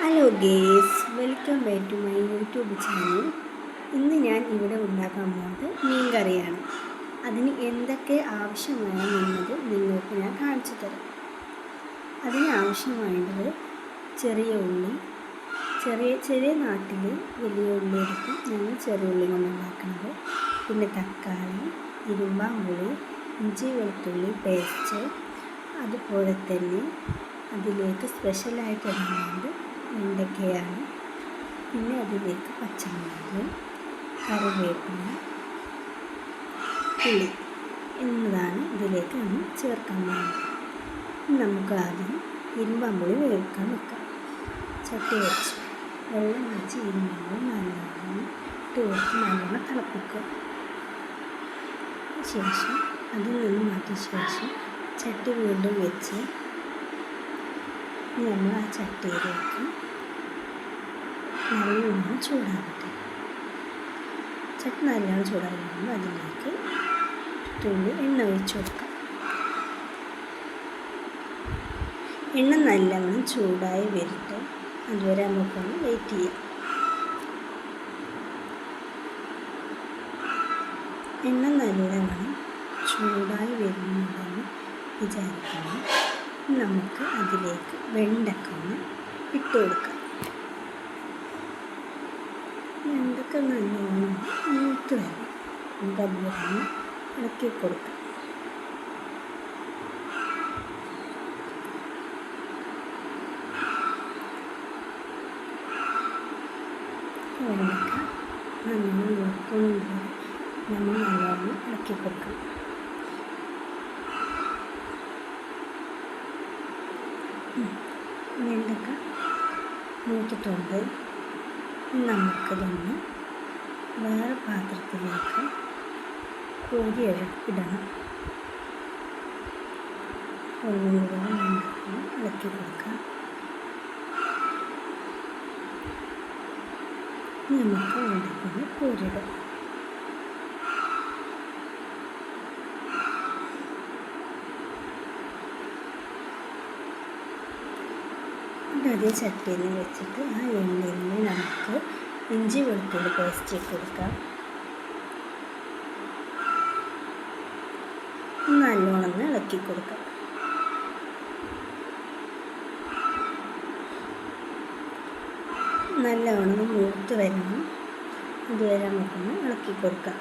Hello guys, welcome back to my YouTube channel. ഇന്ന് ഞാൻ ഇവിടെ ഉണ്ടാക്കാൻ പോകുന്നത് മീൻ കറിയാണ്. അതിന് എന്തൊക്കെ ആവശ്യം വേണമെന്നത് നിങ്ങൾക്ക് ഞാൻ കാണിച്ചു തരാം. അതിന് ആവശ്യമായത് ചെറിയ ഉള്ളി, ചെറിയ നാട്ടിൽ വലിയ ഉള്ളി എടുക്കും, ഞങ്ങൾ ചെറിയ ഉള്ളി കൊണ്ട് ഉണ്ടാക്കുന്നത്. പിന്നെ തക്കാളി, ഇരുമ്പാമ്പുളി, ഇഞ്ചി വെളുത്തുള്ളി പേസ്റ്റ്, അതുപോലെ തന്നെ അതിലേക്ക് സ്പെഷ്യലായിട്ട് ഇടുന്നത് വെണ്ടയ്ക്കയാണ്. പിന്നെ അതിലേക്ക് പച്ചമുളക്, കറിവേപ്പില, പുളി എന്നതാണ് ഇതിലേക്ക് നമ്മൾ ചേർക്കാൻ പോകുന്നത്. നമുക്ക് ആദ്യം ഇരുമ്പാമ്പുളി വേവിക്കാൻ വെക്കാം. ചട്ടി വെച്ച് വെള്ളം വെച്ച് ഇരുമ്പാമ്പുളി നല്ലോണം ഇട്ട് കൊടുത്ത് നല്ലോണം തിളപ്പിക്കുക. ശേഷം അതിൽ നിന്ന് മാറ്റിയ ശേഷം ചട്ടി വീണ്ടും വെച്ച് നമ്മൾ ആ ചട്ടിയിലേക്ക് നല്ലോണം ചൂടാകട്ടെ. ചട്ടി നല്ലോണം ചൂടാകുമ്പോൾ അതിലേക്ക് തുള്ളി എണ്ണ ഒഴിച്ച് കൊടുക്കാം. എണ്ണ നല്ലോണം ചൂടായി വരട്ടെ, അതുവരെ നമുക്കൊന്ന് വെയിറ്റ് ചെയ്യാം. എണ്ണ നല്ലോണം ചൂടായി വരുന്നുണ്ടെന്ന് വിചാരിക്കണം. നമുക്ക് അതിലേക്ക് വെണ്ടയ്ക്ക ഒന്ന് ഇട്ട് കൊടുക്കാം. വെണ്ടയ്ക്ക നല്ലോണം മൂത്ത് വരും. നമുക്ക് അതുപോലെ ഇളക്കി കൊടുക്കാം. വെണ്ടയ്ക്ക നല്ലോണം മൂക്കുമ്പോൾ നമ്മൾ നല്ലോണം ഇളക്കി കൊടുക്കണം. വെണ്ടയ്ക്ക മൂത്തിട്ടുണ്ട്. നമുക്കിതൊന്ന് വേറെ പാത്രത്തിലേക്ക് കോരി ഇടണം. ഒന്നുകൂടെ വെണ്ടയ്ക്ക ഇളക്കി കൊടുക്കാം. നമുക്ക് വെണ്ടയ്ക്ക കോരിയിടാം. അതേ ചട്ടിയിൽ വെച്ചിട്ട് ആ എണ്ണയിൽ നമുക്ക് ഇഞ്ചി വെളുത്തുള്ളി പേസ്റ്റ് ഇട്ട് കൊടുക്കാം. നല്ലോണം ഇളക്കി കൊടുക്കാം. നല്ലോണം മൂത്ത് വരണം, അതുവരെ നമുക്കൊന്ന് ഇളക്കി കൊടുക്കാം.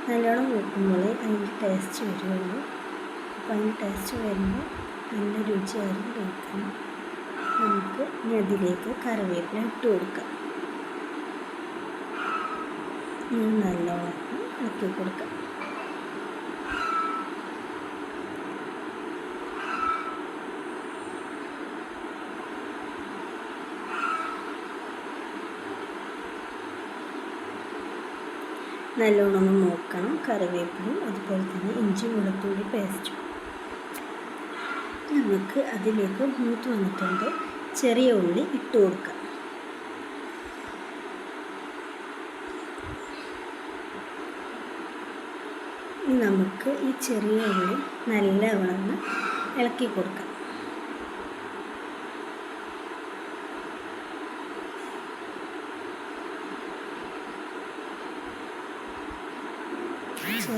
നല്ലോണം നോക്കുമ്പോൾ അതിൻ്റെ ടേസ്റ്റ് വരുള്ളൂ. അപ്പോൾ അതിൻ്റെ ടേസ്റ്റ് വരുമ്പോൾ നല്ല രുചിയായിരിക്കും കഴിക്കാൻ. നമുക്ക് ഇനി അതിലേക്ക് കറിവേപ്പില ഇട്ട് കൊടുക്കാം. നല്ലോണം ഇളക്കി കൊടുക്കാം. നല്ലോണം നോക്കണം. കറിവേപ്പിലയും അതുപോലെ തന്നെ ഇഞ്ചി വെളുത്തുള്ളി പേസ്റ്റും നമുക്ക് അതിലേക്ക് മൂത്ത് വന്നിട്ടുണ്ട്. ചെറിയ ഉള്ളി ഇട്ട് കൊടുക്കാം. നമുക്ക് ഈ ചെറിയ ഉള്ളി നല്ലവണ്ണം ഇളക്കി കൊടുക്കാം.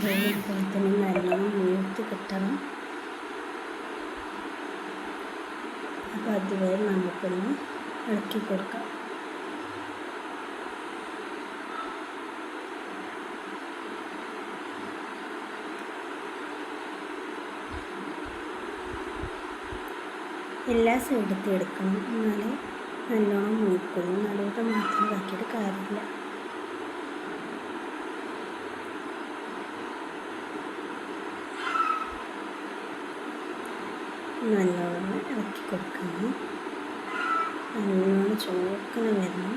ചെറിയ പോലെ തന്നെ നല്ലോണം മൂത്ത് കിട്ടണം. അപ്പോൾ അതുവരെ നമുക്കൊന്ന് ഇളക്കി കൊടുക്കാം. എല്ലാ സൈഡത്തും എടുക്കണം, എന്നാലേ നല്ലോണം മൂക്കുള്ളൂ. നടുവത്തെ മാത്രം ഇതാക്കിയിട്ട് കാര്യമില്ല. നല്ലോണം ഇളക്കി കൊടുക്കണം. നല്ലോണം ചോക്കന് വരണം,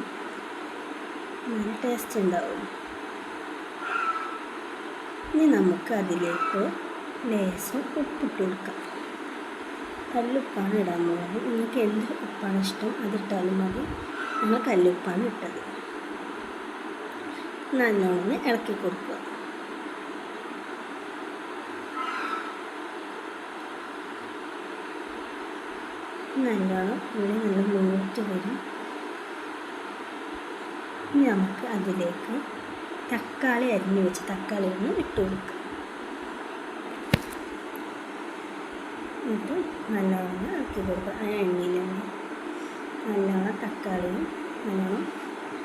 നല്ല ടേസ്റ്റ് ഉണ്ടാവും. ഇനി നമുക്ക് അതിലേക്ക് ലേശം ഉപ്പിട്ട് കൊടുക്കാം. കല്ലുപ്പാണ് ഇടാൻ പോകുന്നത്. നിങ്ങൾക്ക് എന്ത് ഉപ്പാണ് ഇഷ്ടം അതിട്ടാലും മതി. ഞങ്ങൾ കല്ലുപ്പാണ് ഇട്ടത്. നല്ലോണം ഇളക്കി കൊടുക്കുക. നല്ലോണം ഉള്ളി നല്ല മൂത്ത് വരും. ഇനി നമുക്ക് അതിലേക്ക് തക്കാളി അരിഞ്ഞ് വെച്ച് തക്കാളി ഒന്ന് ഇട്ട് കൊടുക്കുക. എന്നിട്ട് നല്ലോണം ഇളക്കി കൊടുക്കുക. ആ എണ്ണയിൽ തന്നെ നല്ലോണം തക്കാളിയും നല്ലോണം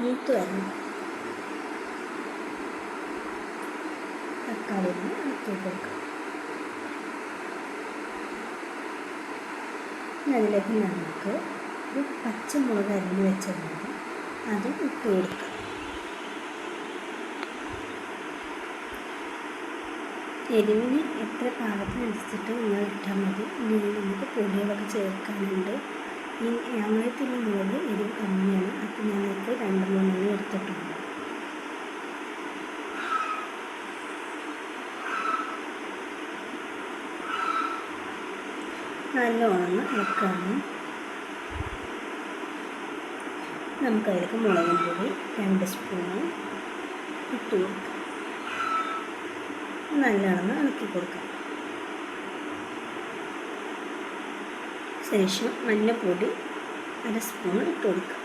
മൂത്ത് വരണം. തക്കാളി ഒന്ന് ഇളക്കി കൊടുക്കുക. അതിലേക്ക് നമുക്ക് ഒരു പച്ചമുളക് അരിഞ്ഞ് വെച്ചതുകൊണ്ട് അത് ഇട്ട് കൊടുക്കുക. എരിവിന് എത്ര പാകത്തിനനുസരിച്ചിട്ട് നിങ്ങൾ ഇട്ടാൽ മതി. ഇനി നമുക്ക് പൊടികളൊക്കെ ചേർക്കാനുണ്ട്. ഞങ്ങളെത്തിയുള്ള മുളക് എരിവ് കമ്മിയാണ്, അപ്പോൾ ഞങ്ങൾക്ക് 2-3 എടുത്തിട്ടുണ്ട്. നല്ലോണം ഇളക്കാണ്. നമുക്കതിലേക്ക് മുളകും പൊടി 2 സ്പൂണ് ഇട്ട് കൊടുക്കാം. നല്ലോണം ഇളക്കി കൊടുക്കാം. ശേഷം മഞ്ഞൾപ്പൊടി 1 സ്പൂൺ ഇട്ട് കൊടുക്കാം.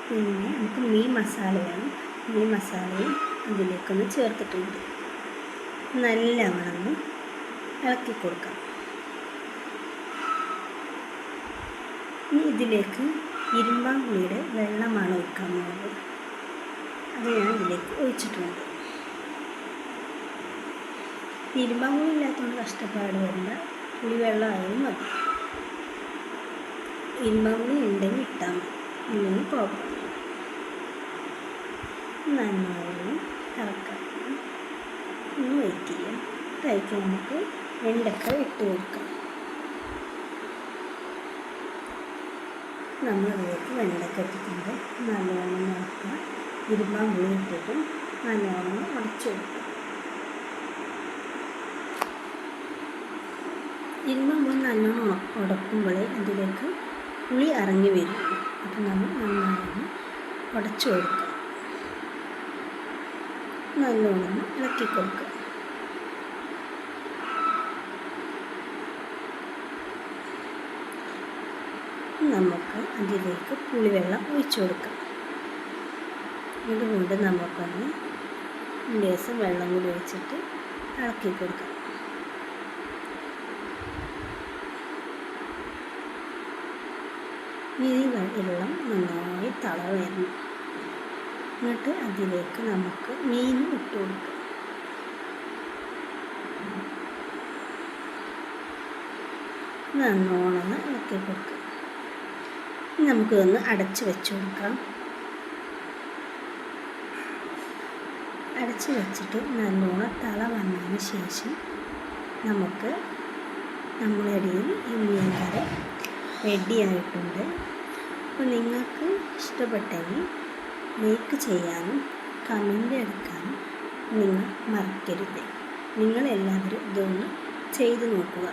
പിന്നെ നമുക്ക് മീൻ മസാല വേണം. മീൻ മസാലയും അതിലേക്കൊന്ന് ചേർത്തിട്ടുണ്ട്. നല്ലവണ്ണം ഇളക്കി കൊടുക്കാം. ഇനി ഇതിലേക്ക് ഇരുമ്പാമ്പുളിയുടെ വെള്ളമാണ് ഒഴിക്കാൻ പോകുന്നത്. അത് ഞാൻ ഇതിലേക്ക് ഒഴിച്ചിട്ടുണ്ട്. ഇരുമ്പാമ്പുളി ഇല്ലാത്തതുകൊണ്ട് കഷ്ടപ്പാട് വരണ്ട, പുളിവെള്ളമായാലും മതി. ഇരുമ്പാമ്പുളി ഉണ്ടെങ്കിൽ ഇട്ടാൽ മതി, ഇല്ലെങ്കിൽ കുഴപ്പമില്ല. നന്നായി ഇറക്കാം. ഒന്ന് വെയിറ്റ് ചെയ്യാം. അതിലേക്ക് നമുക്ക് വെണ്ടക്ക ഇട്ട് കൊടുക്കാം. നമ്മളിതിലേക്ക് വെണ്ടക്ക ഇട്ടിട്ടുണ്ട്. നല്ലോണം ഇളക്കുക. ഇരുമ്പാമ്പുളി ഇട്ടിട്ട് നല്ലോണം ഉടച്ചു കൊടുക്കുക. ഇരുമ്പാമ്പുളി നല്ലോണം ഉടക്കുമ്പോഴേ അതിലേക്ക് പുളി ഇറങ്ങി വരും. അപ്പോൾ നമ്മൾ നന്നായി ഉടച്ചു കൊടുക്കുക. നല്ലോണം ഇളക്കി കൊടുക്കുക. നമുക്ക് അതിലേക്ക് പുളിവെള്ളം ഒഴിച്ചു കൊടുക്കാം. ഇതുകൊണ്ട് നമുക്കൊന്ന് ലേശം വെള്ളം കൂടി ഒഴിച്ചിട്ട് ഇളക്കി കൊടുക്കാം. ഈ വെള്ളം നന്നായി തിളവരണം. എന്നിട്ട് അതിലേക്ക് നമുക്ക് മീൻ ഇട്ട് കൊടുക്കാം. നല്ലോണം ഇളക്കി കൊടുക്കാം. നമുക്കിതൊന്ന് അടച്ച് വെച്ച് കൊടുക്കാം. അടച്ച് വെച്ചിട്ട് നല്ലോണം തിള വന്നതിന് ശേഷം നമുക്ക് നമ്മുടെ ഇടയിൽ ഈ മീൻ കറി റെഡിയായിട്ടുണ്ട്. അപ്പോൾ നിങ്ങൾക്ക് ഇഷ്ടപ്പെട്ടെങ്കിൽ ലൈക്ക് ചെയ്യാനും കമൻ്റ് എടുക്കാനും നിങ്ങൾ മറക്കരുത്. നിങ്ങളെല്ലാവരും ഇതൊന്ന് ചെയ്ത് നോക്കുക.